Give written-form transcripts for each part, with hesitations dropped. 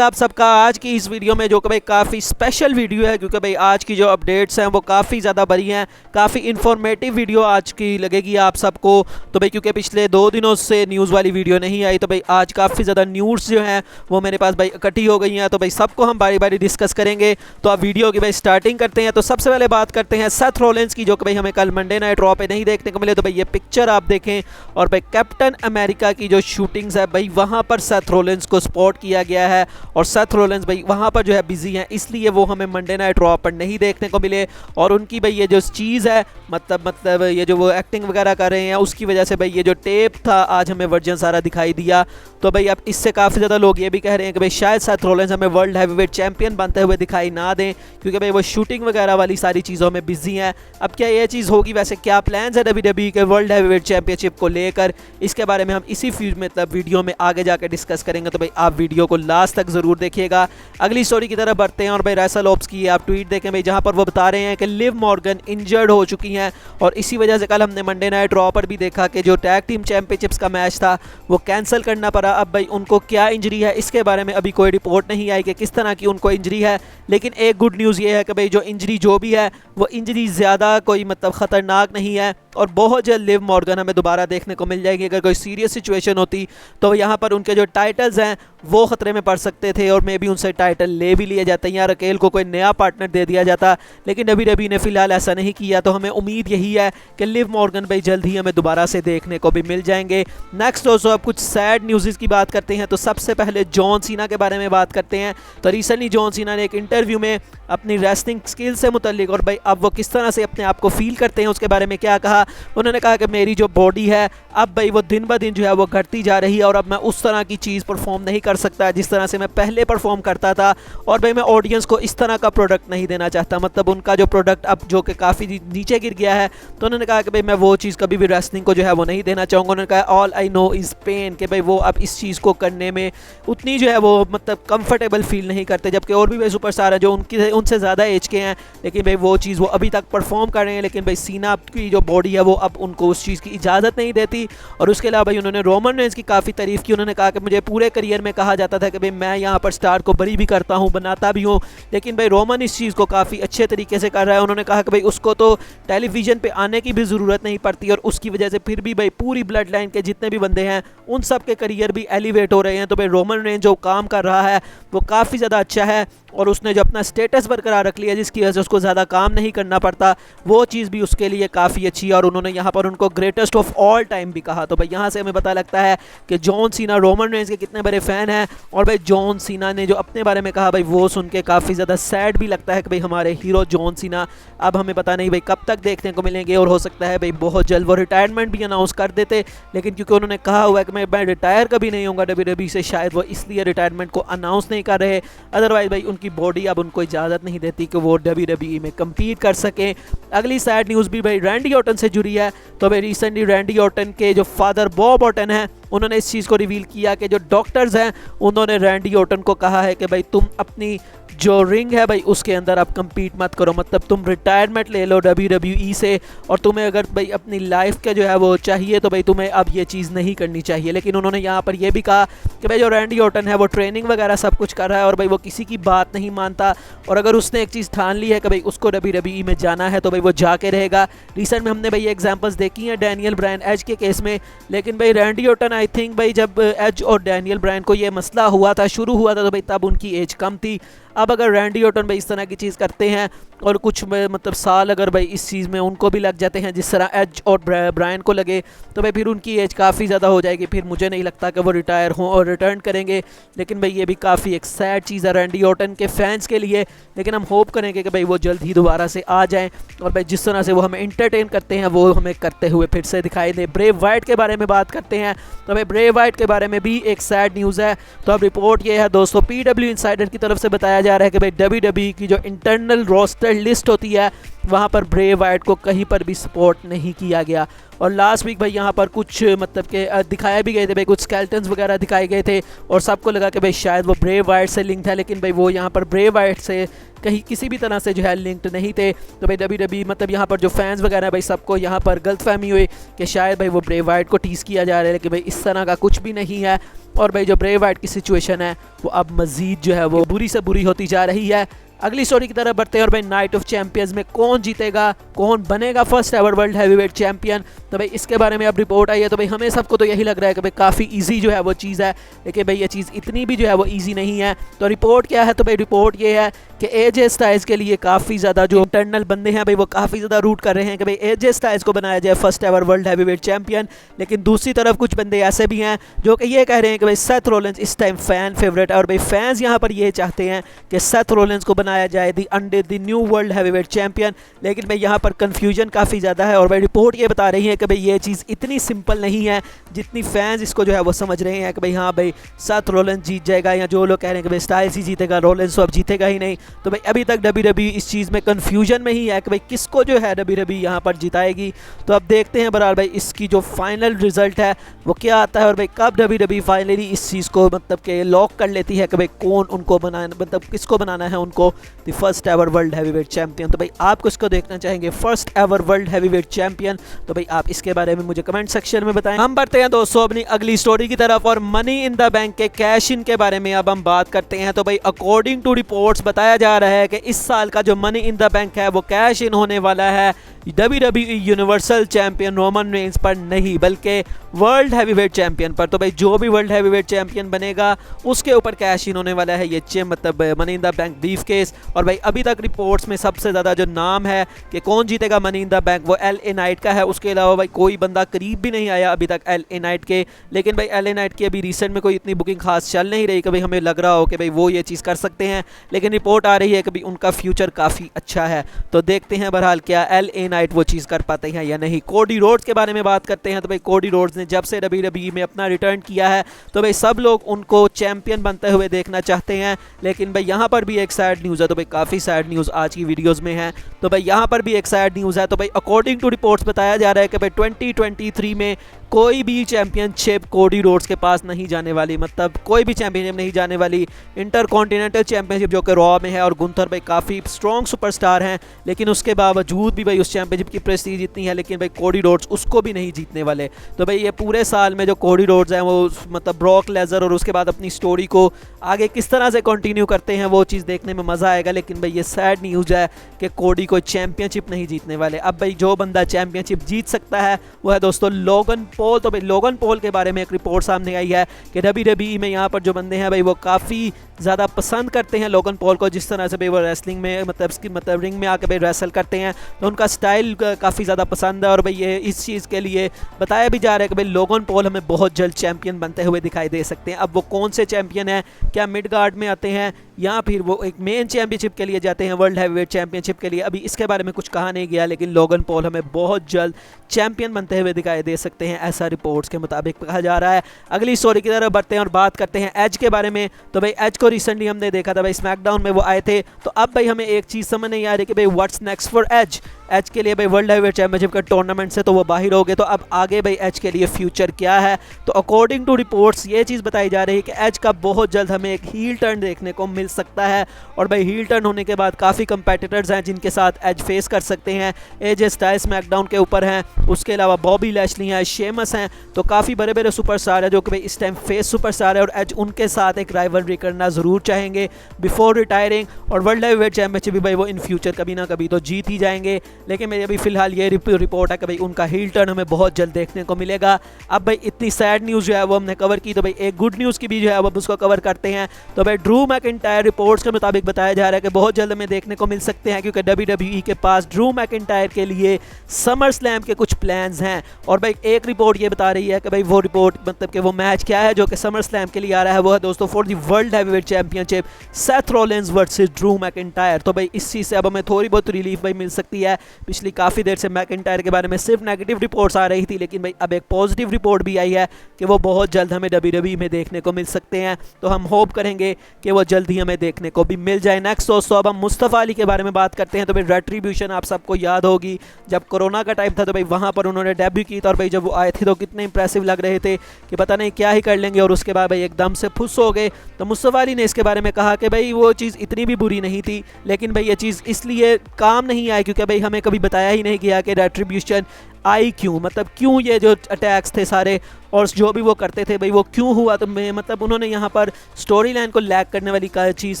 आप सबका आज की इस वीडियो में जो कि भाई काफ़ी स्पेशल वीडियो है, क्योंकि भाई आज की जो अपडेट्स हैं वो काफ़ी ज़्यादा बड़ी हैं। काफ़ी इन्फॉर्मेटिव वीडियो आज की लगेगी आप सबको। तो भाई क्योंकि पिछले 2 दिनों से न्यूज़ वाली वीडियो नहीं आई, तो भाई आज काफ़ी ज़्यादा न्यूज़ जो हैं वो मेरे पास भाई इकट्ठी हो गई हैं। तो भाई सबको हम बारी बारी डिस्कस करेंगे। तो आप वीडियो की भाई स्टार्टिंग करते हैं। तो सबसे पहले बात करते हैं सेथ रॉलिंस की, जो कि भाई हमें कल मंडे नाइट रॉ पे नहीं देखने को मिले। तो भाई ये पिक्चर आप देखें, और भाई कैप्टन अमेरिका की जो शूटिंग्स है भाई वहाँ पर सेथ रॉलिंस को स्पॉट किया गया है, और सेथ रॉलिंस भाई वहाँ पर जो है बिजी हैं, इसलिए वो हमें मंडे नाइट रॉ पर नहीं देखने को मिले। और उनकी भाई ये जो चीज़ है मतलब ये जो वो एक्टिंग वगैरह कर रहे हैं, उसकी वजह से भाई ये जो टेप था आज हमें वर्जन सारा दिखाई दिया। तो भाई अब इससे काफ़ी ज़्यादा लोग ये भी कह रहे हैं कि भाई शायद सेथ रॉलिंस हमें वर्ल्ड हैवीवेट चैंपियन बनते हुए दिखाई ना दें, क्योंकि भाई वो शूटिंग वगैरह वाली सारी चीज़ों में बिजी हैं। अब क्या ये चीज़ होगी, वैसे क्या प्लान्स है WWE के वर्ल्ड हैवीवेट चैंपियनशिप को लेकर, इसके बारे में हम इसी मतलब वीडियो में आगे जाकर डिस्कस करेंगे। तो भाई आप वीडियो को लास्ट तक ज़रूर देखिएगा। अगली स्टोरी की तरफ बढ़ते हैं, और भाई रेसल ओप्स की आप ट्वीट देखें भाई, जहां पर वो बता रहे हैं कि लिव मॉर्गन इंजर्ड हो चुकी हैं, और इसी वजह से कल हमने मंडे नाइट रॉ पर भी देखा कि जो टैग टीम चैंपियनशिप्स का मैच था वो कैंसिल करना पड़ा। अब भाई उनको क्या इंजरी है इसके बारे में अभी कोई रिपोर्ट नहीं आई कि किस तरह की उनको इंजरी है, लेकिन एक गुड न्यूज़ ये है कि भाई जो इंजरी जो भी है वो इंजरी ज़्यादा कोई मतलब ख़तरनाक नहीं है, और बहुत जल्द लिव मॉर्गन हमें दोबारा देखने को मिल जाएगी। अगर कोई सीरियस सिचुएशन होती तो यहाँ पर उनके जो टाइटल्स हैं वो ख़तरे में पड़ सकते थे, और मे भी उनसे टाइटल ले भी लिए जाते हैं, या रकेल को कोई नया पार्टनर दे दिया जाता, लेकिन WWE ने फ़िलहाल ऐसा नहीं किया। तो हमें उम्मीद यही है कि लिव मॉर्गन भाई जल्द ही हमें दोबारा से देखने को भी मिल जाएंगे। नेक्स्ट दोस्तों अब कुछ सैड न्यूज़ की बात करते हैं। तो सबसे पहले जॉन सीना के बारे में बात करते हैं। तो रिसेंटली जॉन सीना ने एक इंटरव्यू में अपनी रेसलिंग स्किल से मुतल्लिक, और भाई अब वो किस तरह से अपने आप को फील करते हैं उसके बारे में क्या कहा। उन्होंने कहा कि मेरी जो बॉडी है अब भाई वो दिन ब दिन जो है वो घटती जा रही है, और अब मैं उस तरह की चीज़ परफॉर्म नहीं कर सकता जिस तरह से मैं पहले परफॉर्म करता था, और भाई मैं ऑडियंस को इस तरह का प्रोडक्ट नहीं देना चाहता। मतलब उनका जो प्रोडक्ट अब जो कि काफ़ी नीचे गिर गया है, तो उन्होंने कहा कि भाई मैं वो चीज़ कभी भी रेसलिंग को जो है वो नहीं देना चाहूँगा। उन्होंने कहा all I know is pain, कि भाई वो अब इस चीज़ को करने में उतनी जो है वो मतलब कंफर्टेबल फील नहीं करते, जबकि और भी भाई सुपरस्टार हैं जो उनसे ज़्यादा एज के हैं, लेकिन भाई वो चीज़ वो अभी तक परफॉर्म कर रहे हैं, लेकिन भाई सीना की जो बॉडी है वो अब उनको उस चीज़ की इजाज़त नहीं देती। और उसके अलावा भाई उन्होंने रोमन रेंस की काफ़ी तारीफ़ की। उन्होंने कहा कि मुझे पूरे करियर में कहा जाता था कि भाई मैं यहाँ पर स्टार को बरी भी करता हूँ, बनाता भी हूँ, लेकिन भाई रोमन इस चीज़ को काफ़ी अच्छे तरीके से कर रहा है। उन्होंने कहा कि भाई उसको तो टेलीविज़न पे आने की भी ज़रूरत नहीं पड़ती, और उसकी वजह से फिर भी भाई पूरी ब्लड लाइन के जितने भी बंदे हैं उन सब के करियर भी एलिवेट हो रहे हैं। तो भाई रोमन रेंस जो काम कर रहा है वो काफ़ी ज़्यादा अच्छा है, और उसने जो अपना स्टेटस बरकरार रख लिया जिसकी वजह से उसको ज़्यादा काम नहीं करना पड़ता, वो चीज़ भी उसके लिए काफ़ी अच्छी है। और उन्होंने यहाँ पर उनको ग्रेटेस्ट ऑफ ऑल टाइम भी कहा। तो भाई यहाँ से हमें पता लगता है कि जॉन सीना रोमन रेंस के कितने बड़े फ़ैन हैं। और भाई जॉन सीना ने जो अपने बारे में कहा भाई वो सुन के काफ़ी ज़्यादा सैड भी लगता है कि भाई हमारे हीरो जॉन सीना अब हमें पता नहीं भाई कब तक देखने को मिलेंगे, और हो सकता है भाई बहुत जल्द वो रिटायरमेंट भी अनाउंस कर देते, लेकिन क्योंकि उन्होंने कहा हुआ है कि मैं रिटायर कभी नहीं होऊंगा WWE से, शायद वो इसलिए रिटायरमेंट को अनाउंस नहीं कर रहे। अदरवाइज भाई उनकी बॉडी अब उनको इजाज़त नहीं देती कि वो WWE में कम्पीट कर सकें। अगली सैड न्यूज़ भी भाई रैंडी ऑर्टन से जुड़ी है। तो भाई रिसेंटली रैंडी ऑर्टन के जो फादर बॉब ऑर्टन हैं उन्होंने इस चीज़ को रिवील किया कि जो डॉक्टर्स हैं उन्होंने रैंडी ऑर्टन को कहा है कि भाई तुम अपनी जो रिंग है भाई उसके अंदर आप कम्पीट मत करो, मतलब तुम रिटायरमेंट ले लो WWE से, और तुम्हें अगर भाई अपनी लाइफ का जो है वो चाहिए तो भाई तुम्हें अब ये चीज़ नहीं करनी चाहिए। लेकिन उन्होंने यहाँ पर यह भी कहा कि भाई जो रैंडी ऑर्टन है वो ट्रेनिंग वगैरह सब कुछ कर रहा है, और भाई वो किसी की बात नहीं मानता, और अगर उसने एक चीज़ ठान ली है कि भाई उसको WWE में जाना है तो भाई वो जाके रहेगा। रिसेंट में हमने भाई ये एग्जाम्पल्स देखी हैं डैनियल ब्रायन एज के केस में, लेकिन भाई रैंडी ऑर्टन आई थिंक भाई जब एज और डैनियल ब्रायन को ये मसला हुआ था, शुरू हुआ था, तो भाई तब उनकी एज कम थी। अब अगर रैंडी ऑर्टन भाई इस तरह की चीज़ करते हैं और कुछ मतलब साल अगर भाई इस चीज़ में उनको भी लग जाते हैं जिस तरह एज और ब्रायन को लगे, तो भाई फिर उनकी एज काफ़ी ज़्यादा हो जाएगी, फिर मुझे नहीं लगता कि वो रिटायर हों और रिटर्न करेंगे। लेकिन भाई ये भी काफ़ी एक सैड चीज़ है रैंडी ऑर्टन के फैंस के लिए, लेकिन हम होप करेंगे कि भाई वो जल्द ही दोबारा से आ जाएँ, और भाई जिस तरह से वो हमें इंटरटेन करते हैं वो हमें करते हुए फिर से दिखाई दे। ब्रेव वाइट के बारे में बात करते हैं। तो भाई ब्रेव वाइट के बारे में भी एक सैड न्यूज़ है। तो अब रिपोर्ट ये है दोस्तों, PW इंसाइडर की तरफ से बताया जा रहा है कि भाई WWE की जो इंटरनल रोस्टर लिस्ट होती है वहाँ पर ब्रे वाइट को कहीं पर भी सपोर्ट नहीं किया गया। और लास्ट वीक भाई यहाँ पर कुछ मतलब के दिखाए भी गए थे भाई, कुछ स्केलेटन्स वगैरह दिखाए गए थे और सबको लगा कि भाई शायद वो ब्रे वाइट से लिंक था, लेकिन भाई वो यहाँ पर ब्रे वाइट से कहीं किसी भी तरह से जो है लिंक्ड नहीं थे। तो भाई WWE मतलब यहाँ पर जो फैंस वगैरह भाई सबको यहाँ पर गलतफहमी हुई कि शायद भाई वो ब्रे वाइट को टीज़ किया जा रहा है, लेकिन भाई इस तरह का कुछ भी नहीं है। और भाई जो ब्रे वाइट की सिचुएशन है वो अब मज़ीद जो है वो बुरी से बुरी होती जा रही है। अगली स्टोरी की तरफ बढ़ते हैं और भाई नाइट ऑफ चैंपियंस में कौन जीतेगा, कौन बनेगा first ever world heavyweight champion, तो भाई इसके बारे में अब रिपोर्ट आई है। तो भाई हमें सबको तो यही लग रहा है कि भाई काफ़ी इजी जो है वो चीज़ है, लेकिन भाई ये चीज़ इतनी भी जो है वो इजी नहीं है। तो रिपोर्ट क्या है, तो भाई रिपोर्ट ये है कि एजे स्टाइल्स के लिए काफ़ी ज़्यादा जो इंटरनल बंदे हैं भाई वो काफ़ी ज़्यादा रूट कर रहे हैं कि भाई एजे स्टाइल्स को बनाया जाए first ever world heavyweight champion. लेकिन दूसरी तरफ कुछ बंदे ऐसे भी हैं जो कि ये कह रहे हैं कि भाई सेथ रोलेंस इस टाइम फ़ैन फेवरेट है और भाई फैंस यहाँ पर ये चाहते हैं कि सेथ रोलेंस को बनाया जाए the new world heavyweight champion. लेकिन भाई यहाँ पर कन्फ्यूजन काफ़ी ज़्यादा है और भाई रिपोर्ट ये बता रही है कि भाई ये चीज़ इतनी सिंपल नहीं है जितनी फैंस इसको जो है वो समझ रहे हैं कि भाई हाँ भाई सेथ रोलेंस जीत जाएगा, या जो लोग कह रहे हैं कि भाई स्टाइल्स ही जीतेगा, रोलेंस तो अब जीतेगा ही नहीं। तो भाई अभी तक WWE इस चीज़ में कन्फ्यूजन में ही है कि भाई किसको जो है WWE यहाँ पर जिताएगी। तो अब देखते हैं बहरहाल भाई इसकी जो फाइनल रिजल्ट है वो क्या आता है और भाई कब WWE फाइनली इस चीज़ को मतलब कि लॉक कर लेती है कि भाई कौन उनको बनाना, मतलब किसको बनाना है उनको the first ever world heavyweight champion. तो भाई आप किसको देखना चाहेंगे first ever world heavyweight champion, तो भाई आप इसके बारे में मुझे कमेंट सेक्शन में बताएं। हम बढ़ते हैं दोस्तों अपनी अगली स्टोरी की तरफ और मनी इन द बैंक के कैश इन के बारे में अब हम बात करते हैं। तो भाई अकॉर्डिंग टू रिपोर्ट्स बताया जा रहा है कि इस साल का जो मनी इन द बैंक है वो कैश इन होने वाला है WWE universal champion Roman Reigns पर नहीं, बल्कि वर्ल्ड हैवीवेट चैंपियन पर। तो भाई जो भी वर्ल्ड हैवीवेट चैंपियन बनेगा उसके ऊपर कैश इन होने वाला है ये मतलब money in the bank brief case. और भाई अभी तक रिपोर्ट्स में सबसे ज़्यादा जो नाम है कि कौन जीतेगा मनी इन द बैंक वो LA नाइट का है। उसके अलावा भाई कोई बंदा करीब भी नहीं आया अभी तक LA नाइट के। लेकिन भाई LA नाइट की अभी रिसेंट में कोई इतनी बुकिंग खास चल नहीं रही कि भाई हमें लग रहा हो कि भाई वो ये चीज़ कर सकते हैं, लेकिन रिपोर्ट आ रही है कि भाई उनका फ्यूचर काफ़ी अच्छा है। तो देखते हैं बहरहाल क्या LA नाइट वो चीज़ कर पाते हैं या नहीं। कोडी रोड्स के बारे में बात करते हैं। तो भाई कोडी रोड्स ने जब से WWE में अपना रिटर्न किया है तो भाई सब लोग उनको चैंपियन बनते हुए देखना चाहते हैं, लेकिन भाई यहाँ पर भी एक सैड न्यूज़ है। तो भाई काफ़ी सैड न्यूज़ आज की वीडियोज़ में है। तो भाई यहाँ पर भी एक सैड न्यूज़ है। तो भाई अकॉर्डिंग टू रिपोर्ट्स बताया जा रहा है कि भाई 2023 में कोई भी चैंपियनशिप कोडी रोड्स के पास नहीं जाने वाली, मतलब कोई भी चैंपियनशिप नहीं जाने वाली। इंटरकॉन्टिनेंटल चैंपियनशिप जो कि रॉ में है और गुंथर भाई काफ़ी स्ट्रॉन्ग सुपरस्टार हैं, लेकिन उसके बावजूद भी भाई उस चैंपियनशिप की प्रेस्टीज इतनी है, लेकिन भाई कोडी रोड्स उसको भी नहीं जीतने वाले। तो भाई ये पूरे साल में जो कोडी रोड्स हैं वो मतलब ब्रॉक लेजर और उसके बाद अपनी स्टोरी को आगे किस तरह से कंटिन्यू करते हैं वो चीज़ देखने में मज़ा आएगा। लेकिन भाई ये सैड न्यूज़ है कि कोडी कोई चैंपियनशिप नहीं जीतने वाले। अब भाई जो बंदा चैंपियनशिप जीत सकता है वो है दोस्तों लोगन पॉल। तो भाई लोगन पॉल के बारे में एक रिपोर्ट सामने आई है कि WWE में यहाँ पर जो बंदे हैं भाई वो काफ़ी ज़्यादा पसंद करते हैं लोगन पॉल को, जिस तरह से भाई वो रेसलिंग में मतलब रिंग में आकर भाई रेसल करते हैं, तो उनका स्टाइल काफ़ी ज़्यादा पसंद है। और भाई ये इस चीज़ के लिए बताया भी जा रहा है कि भाई लोगन पॉल हमें बहुत जल्द चैंपियन बनते हुए दिखाई दे सकते हैं। अब वो कौन से चैंपियन हैं, क्या मिड गार्ड में आते हैं या फिर वो एक मेन चैंपियनशिप के लिए जाते हैं, वर्ल्ड हैवीवेट चैंपियनशिप के लिए, अभी इसके बारे में कुछ कहा नहीं गया। लेकिन लोगन पॉल हमें बहुत जल्द चैंपियन बनते हुए दिखाई दे सकते हैं, ऐसा रिपोर्ट्स के मुताबिक कहा जा रहा है। अगली स्टोरी की तरफ बढ़ते हैं और बात करते हैं एज के बारे में। तो भाई एज को रिसेंटली हमने देखा था भाई स्मैकडाउन में वो आए थे। तो अब भाई हमें एक चीज़ समझ नहीं आ रही कि भाई what's next for Edge. Edge के लिए भाई वर्ल्ड हैवीवेट चैंपियनशिप का टूर्नामेंट से तो वो बाहर हो गए, तो अब आगे भाई एज के लिए फ्यूचर क्या है। तो अकॉर्डिंग टू रिपोर्ट्स ये चीज़ बताई जा रही है कि एज का बहुत जल्द हमें एक हील टर्न देखने को मिल सकता है। और भाई हील टर्न होने के बाद काफ़ी कंपेटिटर्स हैं जिनके साथ एज फेस कर सकते हैं। एजे स्टाइल्स स्मैकडाउन के ऊपर हैं, उसके अलावा बॉबी लैशली हैं, शेमस हैं, तो काफ़ी बड़े बड़े सुपरस्टार हैं जो कि भाई इस टाइम फेस सुपरस्टार है। और एज उनके साथ एक राइवलरी करना ज़रूर चाहेंगे बिफोर रिटायरिंग। और वर्ल्ड हैवीवेट चैंपियनशिप भी भाई वो इन फ्यूचर कभी ना कभी तो जीत ही जाएंगे। लेकिन मेरी अभी फिलहाल ये रिपोर्ट है कि भाई उनका हील टर्न हमें बहुत जल्द देखने को मिलेगा। अब भाई इतनी सैड न्यूज़ जो है वो हमने कवर की, तो भाई एक गुड न्यूज़ की भी जो है वो उसको कवर करते हैं। तो भाई ड्रू मैकिंटायर रिपोर्ट्स के मुताबिक बताया जा रहा है कि बहुत जल्द हमें देखने को मिल सकते हैं, क्योंकि WWE के पास ड्रू मैकिंटायर के लिए समर स्लैम के कुछ प्लान्स हैं। और भाई एक रिपोर्ट ये बता रही है कि भाई वो रिपोर्ट मतलब कि वो मैच क्या है जो कि समर स्लैम के लिए आ रहा है, वो है दोस्तों for the world heavyweight championship Seth Rollins versus Drew McIntyre. तो भाई इस चीज़ से अब हमें थोड़ी बहुत रिलीफ भाई मिल सकती है। पिछली काफ़ी देर से मैकिंटायर के बारे में सिर्फ नेगेटिव रिपोर्ट्स आ रही थी, लेकिन भाई अब एक पॉजिटिव रिपोर्ट भी आई है कि वो बहुत जल्द हमें WWE में देखने को मिल सकते हैं। तो हम होप करेंगे कि वो जल्द ही हमें देखने को भी मिल जाए। नेक्स्ट दोस्तों अब हम मुस्तफ़ा अली के बारे में बात करते हैं। तो भाई रेट्रीब्यूशन आप सबको याद होगी, जब कोरोना का टाइम था तो भाई वहाँ पर उन्होंने डेब्यू की था और भाई जब वो आए थे तो कितने इंप्रेसिव लग रहे थे कि पता नहीं क्या ही कर लेंगे, और उसके बाद भाई एकदम से फुस हो गए। तो मुस्तफ़ा अली ने इसके बारे में कहा कि भाई वो चीज़ इतनी भी बुरी नहीं थी, लेकिन भाई ये चीज़ इसलिए काम नहीं आई क्योंकि भाई हमें कभी बताया ही नहीं गया कि रेट्रीब्यूशन आई क्यों, मतलब क्यों ये जो अटैक्स थे सारे और जो भी वो करते थे भाई वो क्यों हुआ। तो मैं मतलब उन्होंने यहाँ पर स्टोरी लाइन को लैग करने वाली चीज़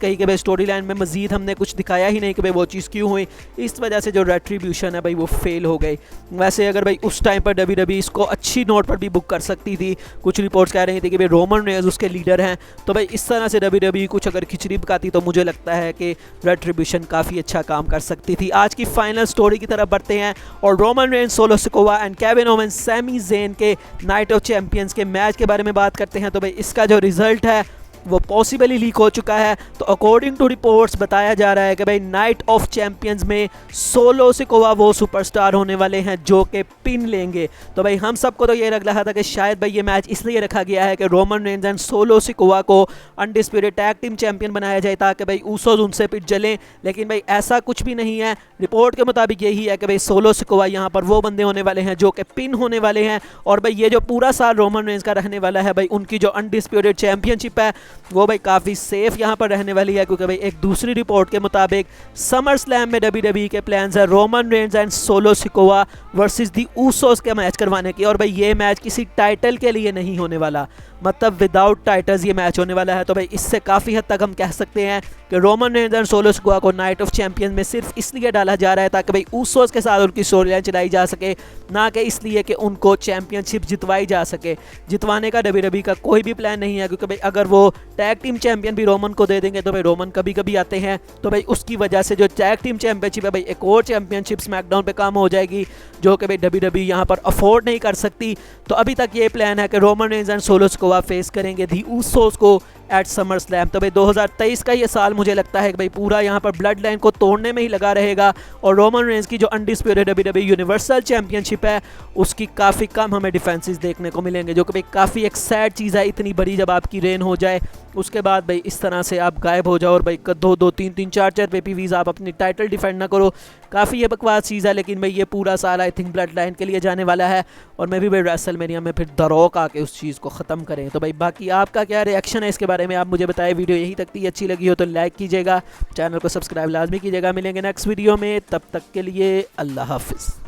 कही कि भाई स्टोरी लाइन में मज़ीद हमने कुछ दिखाया ही नहीं कि भाई वो चीज़ क्यों हुई, इस वजह से जो रेट्रीब्यूशन है भाई वो फेल हो गई। वैसे अगर भाई उस टाइम पर WWE इसको अच्छी नोट पर भी बुक कर सकती थी। कुछ रिपोर्ट्स कह रही थी कि भाई रोमन रेंज उसके लीडर हैं, तो भाई इस तरह से WWE कुछ अगर खिचड़ी पकाती तो मुझे लगता है कि रेट्रीब्यूशन काफ़ी अच्छा काम कर सकती थी। आज की फाइनल स्टोरी की तरफ बढ़ते हैं और Roman Reigns, Solo Sikoa and Kevin Owens, Sami Zayn के नाइट ऑफ चैंपियंस के मैच के बारे में बात करते हैं। तो भाई इसका जो रिजल्ट है वो पॉसिबली लीक हो चुका है। तो अकॉर्डिंग टू रिपोर्ट्स बताया जा रहा है कि भाई नाइट ऑफ चैंपियंस में सोलो सिकोवा वो सुपरस्टार होने वाले हैं जो कि पिन लेंगे। तो भाई हम सबको तो ये लग रहा था कि शायद भाई ये मैच इसलिए रखा गया है कि Roman Reigns and solo Sikoa को अनडिस्प्यूटेड टैग टीम चैंपियन बनाया जाए ताकि भाई ऊसोस उनसे पिट जलें, लेकिन भाई ऐसा कुछ भी नहीं है। रिपोर्ट के मुताबिक यही है कि भाई सोलो सिकोवा यहाँ पर वो बंदे होने वाले हैं जो कि पिन होने वाले हैं, और भाई ये जो पूरा साल रोमन रेंज का रहने वाला है भाई उनकी जो अनडिस्प्यूटेड चैंपियनशिप है वो भाई काफ़ी सेफ यहाँ पर रहने वाली है, क्योंकि भाई एक दूसरी रिपोर्ट के मुताबिक समर स्लैम में WWE के प्लान्स है Roman Reigns and solo Sikoa versus the Usos के मैच करवाने की। और भाई ये मैच किसी टाइटल के लिए नहीं होने वाला, मतलब विदाउट टाइटल्स ये मैच होने वाला है। तो भाई इससे काफ़ी हद तक हम कह सकते हैं कि Roman Reigns and solo Sikoa को नाइट ऑफ चैंपियंस में सिर्फ इसलिए डाला जा रहा है ताकि भाई ऊसोस के साथ उनकी स्टोरी लाइन चलाई जा सके, ना कि इसलिए कि उनको चैंपियनशिप जितवाई जा सके। जितवाने का WWE का कोई भी प्लान नहीं है, क्योंकि भाई अगर वो टैग टीम चैंपियन भी रोमन को दे देंगे तो भाई रोमन कभी कभी आते हैं, तो भाई उसकी वजह से जो टैग टीम चैंपियनशिप है भाई एक और चैंपियनशिप स्मैकडाउन पे काम हो जाएगी जो कि भाई WWE यहाँ पर अफोर्ड नहीं कर सकती। तो अभी तक ये प्लान है कि Roman Reigns and solo Sikoa face करेंगे दी ऊसोस को एट समर स्लैम। तो भाई 2023 का ये साल मुझे लगता है कि भाई पूरा यहाँ पर ब्लड लाइन को तोड़ने में ही लगा रहेगा, और रोमन रेंज की जो अनडिस्प्यूटेड WWE यूनिवर्सल चैंपियनशिप है उसकी काफ़ी कम हमें डिफेंसेस देखने को मिलेंगे, जो कि भाई काफ़ी एक सैड चीज़ है। इतनी बड़ी जब आपकी रेन हो जाए उसके बाद भाई इस तरह से आप गायब हो जाओ और भाई दो तीन चार पेपीवीज़ आप अपनी टाइटल डिफेंड ना करो, काफ़ी ये बकवास चीज़ है। लेकिन भाई ये पूरा साल आई थिंक ब्लड लाइन के लिए जाने वाला है, और मैं भी भाई रेसलमेनिया में फिर दरोक आके उस चीज़ को ख़त्म करें। तो भाई बाकी आपका क्या रिएक्शन है इसके बारे में आप मुझे बताएं। वीडियो यही तक थी, अच्छी लगी हो तो लाइक कीजिएगा, चैनल को सब्सक्राइब लाजमी कीजिएगा। मिलेंगे नेक्स्ट वीडियो में, तब तक के लिए अल्लाह हाफिज़।